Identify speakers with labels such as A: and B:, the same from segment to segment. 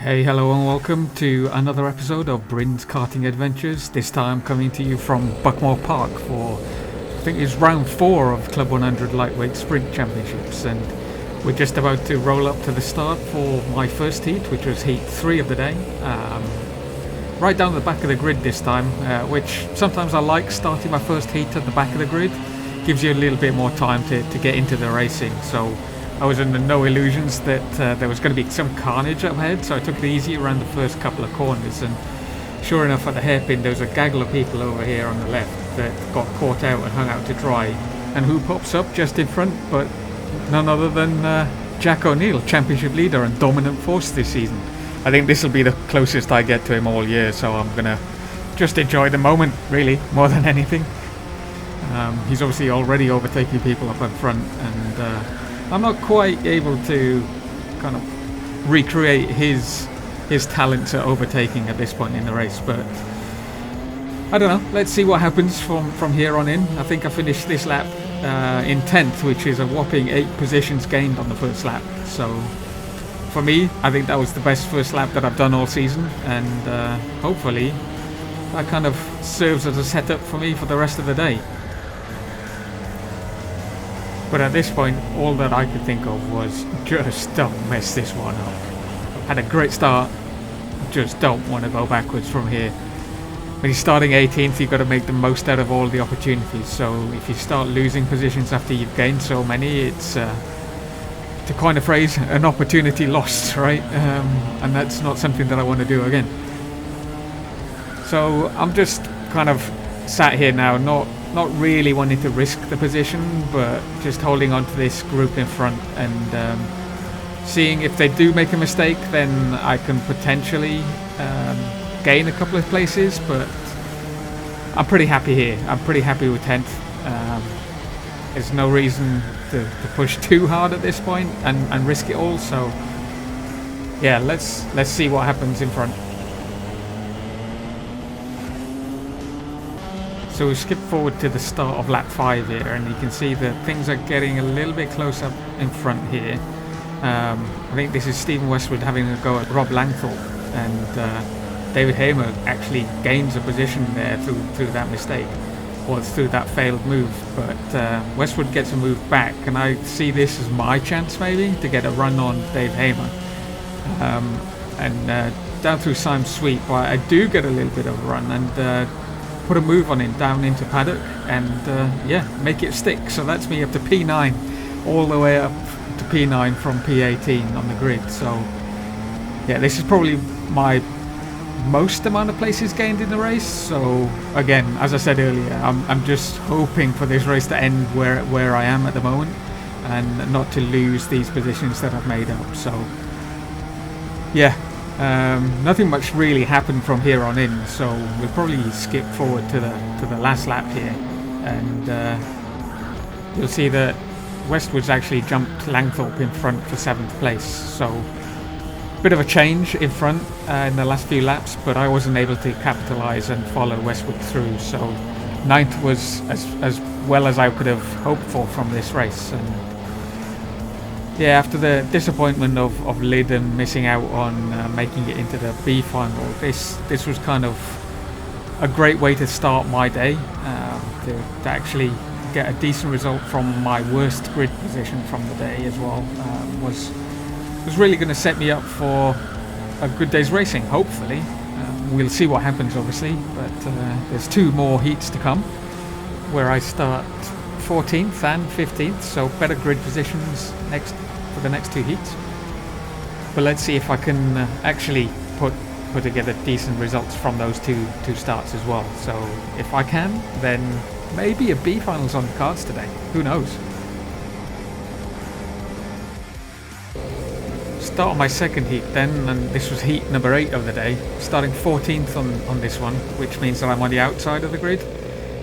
A: Hey, hello, and welcome to another episode of Bryn's Karting Adventures. This time coming to you from Buckmore Park for, I think it's round 4 of Club 100 Lightweight Sprint Championships. And we're just about to roll up to the start for my first heat, which was heat 3 of the day. Right down the back of the grid this time, which sometimes I like starting my first heat at the back of the grid. Gives you a little bit more time to get into the racing. So I was under no illusions that there was going to be some carnage up ahead, so I took it easy around the first couple of corners, and sure enough at the hairpin there was a gaggle of people over here on the left that got caught out and hung out to dry. And who pops up just in front but none other than Jack O'Neill, championship leader and dominant force this season. I think this will be the closest I get to him all year, so I'm going to just enjoy the moment, really, more than anything. He's obviously already overtaking people up in front, and I'm not quite able to kind of recreate his talents at overtaking at this point in the race, but I don't know. Let's see what happens from here on in. I think I finished this lap in 10th, which is a whopping 8 positions gained on the first lap. So for me, I think that was the best first lap that I've done all season, and hopefully that kind of serves as a setup for me for the rest of the day. But at this point, all that I could think of was just don't mess this one up. Had a great start, just don't want to go backwards from here. When you're starting 18th, you've got to make the most out of all the opportunities. So if you start losing positions after you've gained so many, it's, to coin a phrase, an opportunity lost, right? And that's not something that I want to do again. So I'm just kind of sat here now, not really wanting to risk the position, but just holding on to this group in front and seeing if they do make a mistake, then I can potentially gain a couple of places. But I'm pretty happy here. I'm pretty happy with 10th. There's no reason to push too hard at this point and risk it all. So yeah, let's see what happens in front. So we skip forward to the start of lap 5 here, and you can see that things are getting a little bit close up in front here. I think this is Stephen Westwood having a go at Rob Langthorpe, and David Hamer actually gains a position there through that mistake, or through that failed move. But Westwood gets a move back, and I see this as my chance maybe to get a run on Dave Hamer. And down through Simon's Sweep, I do get a little bit of a run, and put a move on him down into paddock, and yeah, make it stick. So that's me up to P9, all the way up to P9 from P18 on the grid. So yeah, this is probably my most amount of places gained in the race. So again, as I said earlier, I'm just hoping for this race to end where I am at the moment, and not to lose these positions that I've made up. So yeah, nothing much really happened from here on in, so we'll probably skip forward to the last lap here, and you'll see that Westwood's actually jumped Langthorpe in front for 7th place. So a bit of a change in front in the last few laps, but I wasn't able to capitalise and follow Westwood through. So 9th was as well as I could have hoped for from this race. And yeah, after the disappointment of Lyddon missing out on making it into the B final, this was kind of a great way to start my day, to actually get a decent result from my worst grid position from the day as well. Was really going to set me up for a good day's racing, hopefully. We'll see what happens, obviously, but there's 2 more heats to come where I start 14th and 15th, so better grid positions for the next 2 heats. But let's see if I can actually put together decent results from those two starts as well. So if I can, then maybe a B finals on the cards today. Who knows? Start my second heat then, and this was heat number 8 of the day, starting 14th on this one, which means that I'm on the outside of the grid.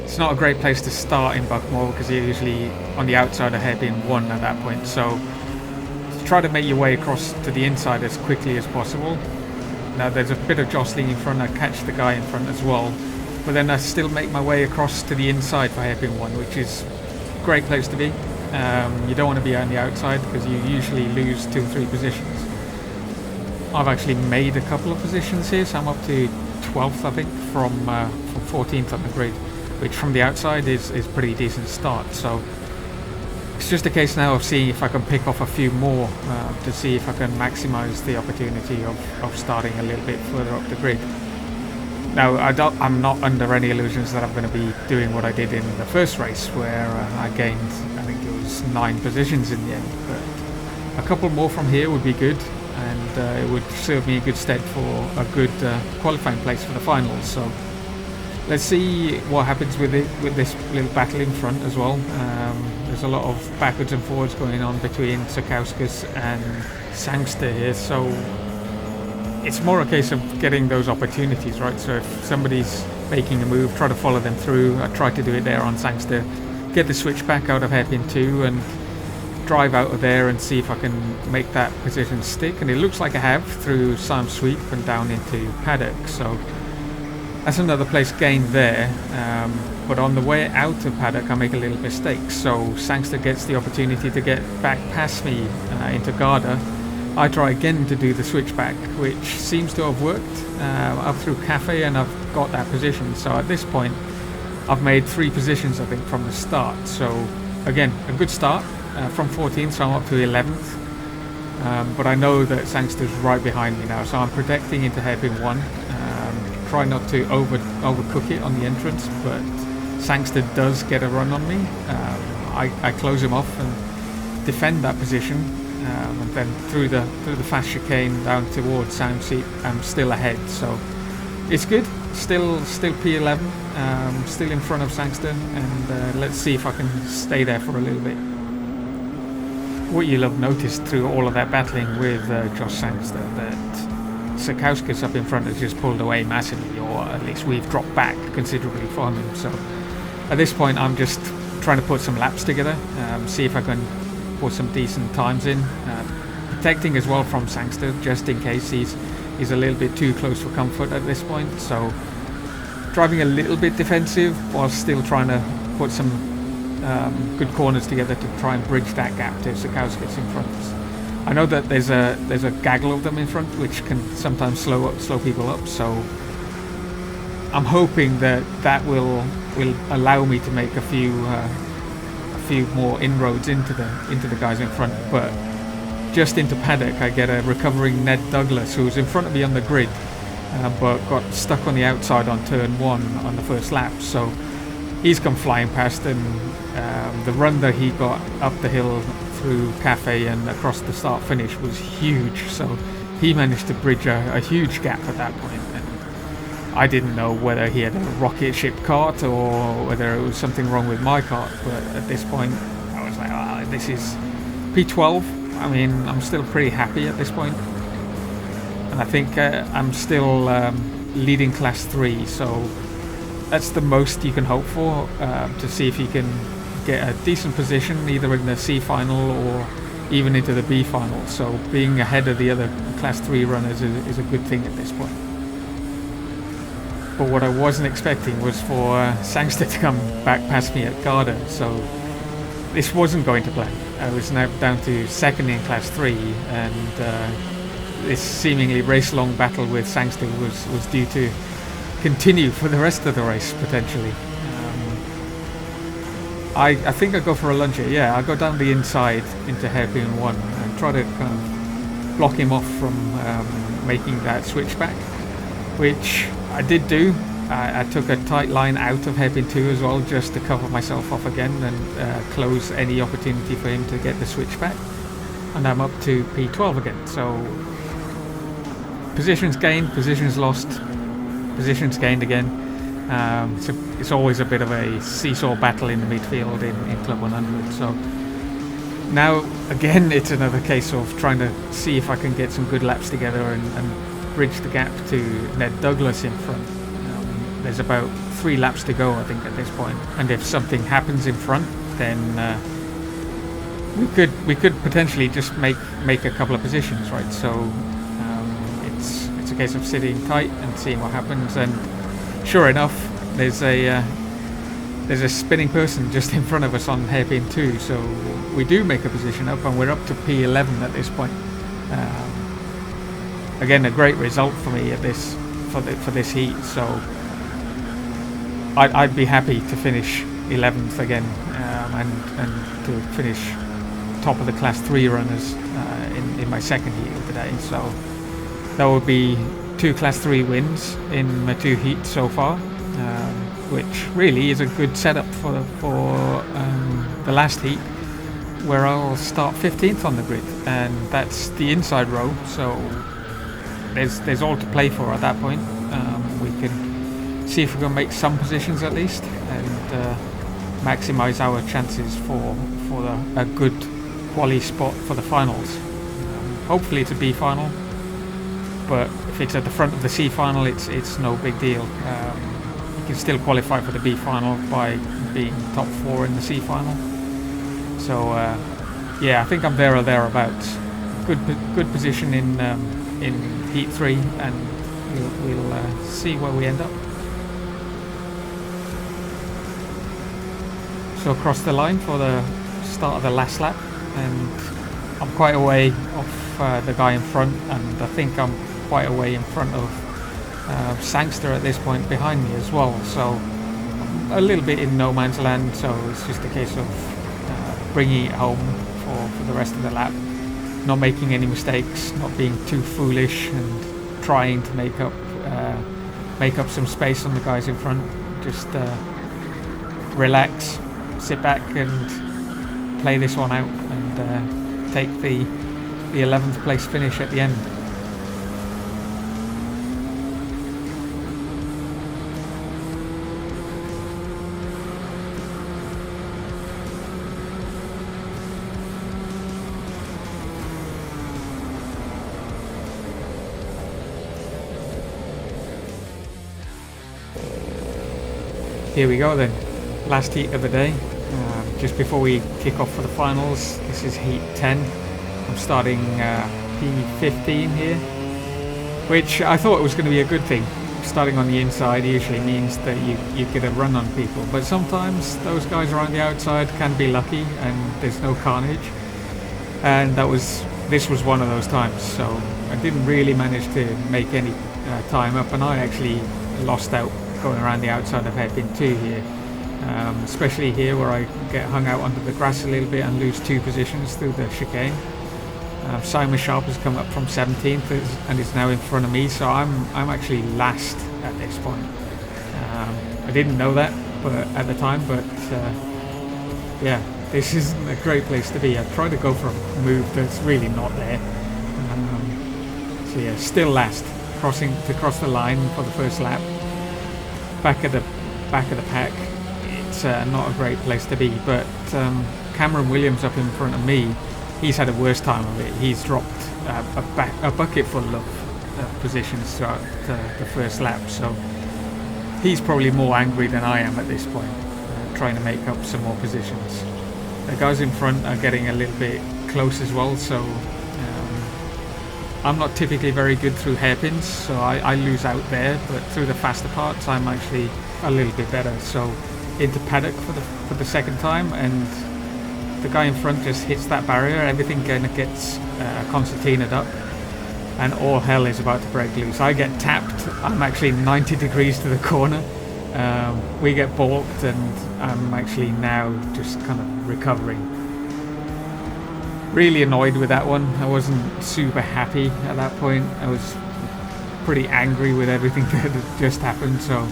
A: It's not a great place to start in Buckmore because you're usually on the outside of hairpin 1 at that point. So try to make your way across to the inside as quickly as possible. Now there's a bit of jostling in front, I catch the guy in front as well, but then I still make my way across to the inside for hairpin 1, which is a great place to be. You don't want to be on the outside because you usually lose 2 or 3 positions. I've actually made a couple of positions here, so I'm up to 12th, I think, from 14th on the grid, which from the outside is pretty decent start. So it's just a case now of seeing if I can pick off a few more to see if I can maximize the opportunity of starting a little bit further up the grid. Now, I'm not under any illusions that I'm going to be doing what I did in the first race, where I gained, I think it was 9 positions in the end. But a couple more from here would be good, and it would serve me in good stead for a good qualifying place for the finals. So let's see what happens with this little battle in front as well. There's a lot of backwards and forwards going on between Sakauskas and Sangster here, so it's more a case of getting those opportunities, right? So if somebody's making a move, try to follow them through. I tried to do it there on Sangster, get the switch back out of hairpin 2 and drive out of there and see if I can make that position stick, and it looks like I have through Siam Sweep and down into paddock. So that's another place gained there, but on the way out of paddock I make a little mistake, so Sangster gets the opportunity to get back past me into Garda. I try again to do the switchback, which seems to have worked up through Cafe, and I've got that position. So at this point I've made 3 positions, I think, from the start. So again, a good start from 14th, so I'm up to 11th, but I know that Sangster's right behind me now, so I'm protecting into hairpin 1. Try not to overcook it on the entrance, but Sangster does get a run on me. I close him off and defend that position, and then through the fast chicane down towards Siam Sweep, I'm still ahead. So it's good. Still P11, still in front of Sangster, and let's see if I can stay there for a little bit. What you'll have noticed through all of that battling with Josh Sangster, that Sakauskas up in front has just pulled away massively, or at least we've dropped back considerably from him. So at this point I'm just trying to put some laps together, see if I can put some decent times in, protecting as well from Sangster just in case he's a little bit too close for comfort at this point. So driving a little bit defensive while still trying to put some good corners together to try and bridge that gap to Sakauskas in front. I know that there's a gaggle of them in front, which can sometimes slow people up. So I'm hoping that will allow me to make a few more inroads into the guys in front. But just into paddock, I get a recovering Ned Douglas, who's in front of me on the grid, but got stuck on the outside on turn 1 on the first lap. So he's come flying past, and the run that he got up the hill through Cafe and across the start finish was huge. So he managed to bridge a huge gap at that point, and I didn't know whether he had a rocket ship kart or whether it was something wrong with my kart. But at this point I was like, this is P12. I mean, I'm still pretty happy at this point, and I think I'm still leading class 3, so that's the most you can hope for, to see if you can get a decent position either in the C final or even into the B final. So being ahead of the other class 3 runners is a good thing at this point. But what I wasn't expecting was for Sangster to come back past me at Garda, so this wasn't going to plan. I was now down to 2nd in class 3, and this seemingly race-long battle with Sangster was due to continue for the rest of the race potentially. I think I go for a lunge here. Yeah, I go down the inside into hairpin 1 and try to kind of block him off from making that switchback, which I did do. I took a tight line out of hairpin 2 as well, just to cover myself off again and close any opportunity for him to get the switchback. And I'm up to P12 again. So positions gained, positions lost, positions gained again. So it's always a bit of a seesaw battle in the midfield in Club 100. So now again it's another case of trying to see if I can get some good laps together and bridge the gap to Ned Douglas in front. There's about 3 laps to go, I think, at this point, and if something happens in front, then we could potentially just make a couple of positions, right? So it's a case of sitting tight and seeing what happens. And sure enough, there's a spinning person just in front of us on hairpin 2, so we do make a position up, and we're up to P11 at this point. again, a great result for me at this for this heat. So I'd be happy to finish 11th again, and to finish top of the Class 3 runners in my second heat of the day. So that would be 2 Class 3 wins in my 2 heats so far, which really is a good setup for the last heat, where I'll start 15th on the grid, and that's the inside row. So there's all to play for at that point. We can see if we can make some positions at least, and maximize our chances for a good quali spot for the finals. Hopefully it's a B final, but if it's at the front of the C final, it's no big deal. You can still qualify for the B final by being top 4 in the C final. So yeah, I think I'm there or thereabouts. Good position in heat 3, and we'll see where we end up. So across the line for the start of the last lap, and I'm quite away off the guy in front, and I think I'm quite away in front of Sangster at this point behind me as well. So I'm a little bit in no man's land, so it's just a case of bringing it home for the rest of the lap, not making any mistakes, not being too foolish, and trying to make up some space on the guys in front. Just relax, sit back and play this one out, and take the 11th place finish at the end. Here we go then, last heat of the day. Just before we kick off for the finals, this is heat 10. I'm starting P15 here, which I thought was going to be a good thing. Starting on the inside usually means that you get a run on people, but sometimes those guys around the outside can be lucky and there's no carnage. And this was one of those times, so I didn't really manage to make any time up, and I actually lost out going around the outside of hairpin 2 here, especially here where I get hung out under the grass a little bit and lose 2 positions through the chicane. Simon Sharp has come up from 17th and is now in front of me, so I'm actually last at this point. I didn't know that at the time, but yeah, this isn't a great place to be. I tried to go for a move that's really not there. So yeah, still last, to cross the line for the first lap. Back at the pack, it's not a great place to be, but Cameron Williams up in front of me, he's had a worse time of it. He's dropped a bucket full of positions throughout the first lap, so he's probably more angry than I am at this point, trying to make up some more positions. The guys in front are getting a little bit close as well, so I'm not typically very good through hairpins, so I lose out there, but through the faster parts I'm actually a little bit better. So into paddock for the second time, and the guy in front just hits that barrier, everything kind of gets concertinaed up, and all hell is about to break loose. I get tapped, I'm actually 90 degrees to the corner, we get balked, and I'm actually now just kind of recovering. Really annoyed with that one. I wasn't super happy at that point. I was pretty angry with everything that had just happened, so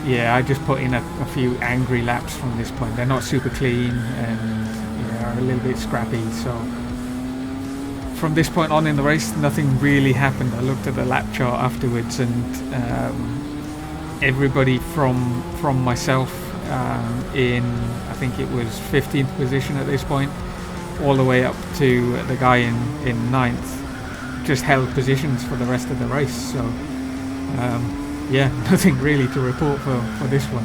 A: yeah, I just put in a few angry laps from this point. They're not super clean and yeah, are a little bit scrappy, so from this point on in the race nothing really happened. I looked at the lap chart afterwards, and everybody from myself in, I think it was 15th position at this point, all the way up to the guy in 9th, just held positions for the rest of the race. So yeah, nothing really to report for this one.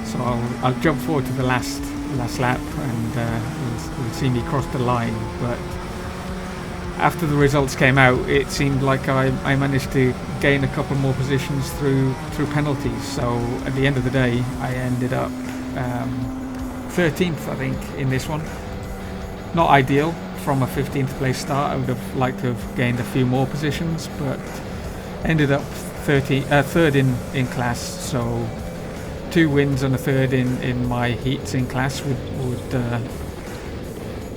A: So I'll jump forward to the last lap, and you'll see me cross the line. But after the results came out, it seemed like I managed to gain a couple more positions through penalties. So at the end of the day, I ended up 13th, I think, in this one. Not ideal from a 15th place start. I would have liked to have gained a few more positions, but ended up third in class, so 2 wins and a third in my heats in class would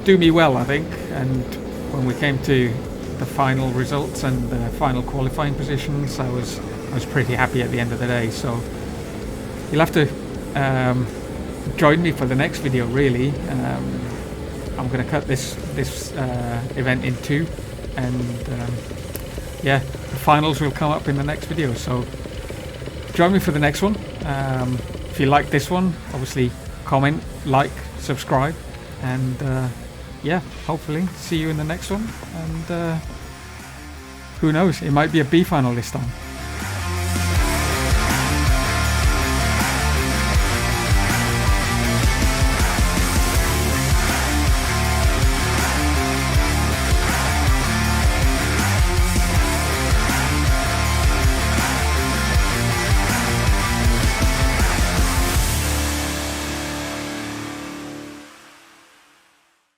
A: do me well, I think. And when we came to the final results and the final qualifying positions, I was pretty happy at the end of the day. So you'll have to join me for the next video, really. I'm going to cut this event in 2, and yeah, the finals will come up in the next video, so join me for the next one. If you like this one, obviously comment, like, subscribe, and yeah, hopefully see you in the next one. And who knows, it might be a B final this time.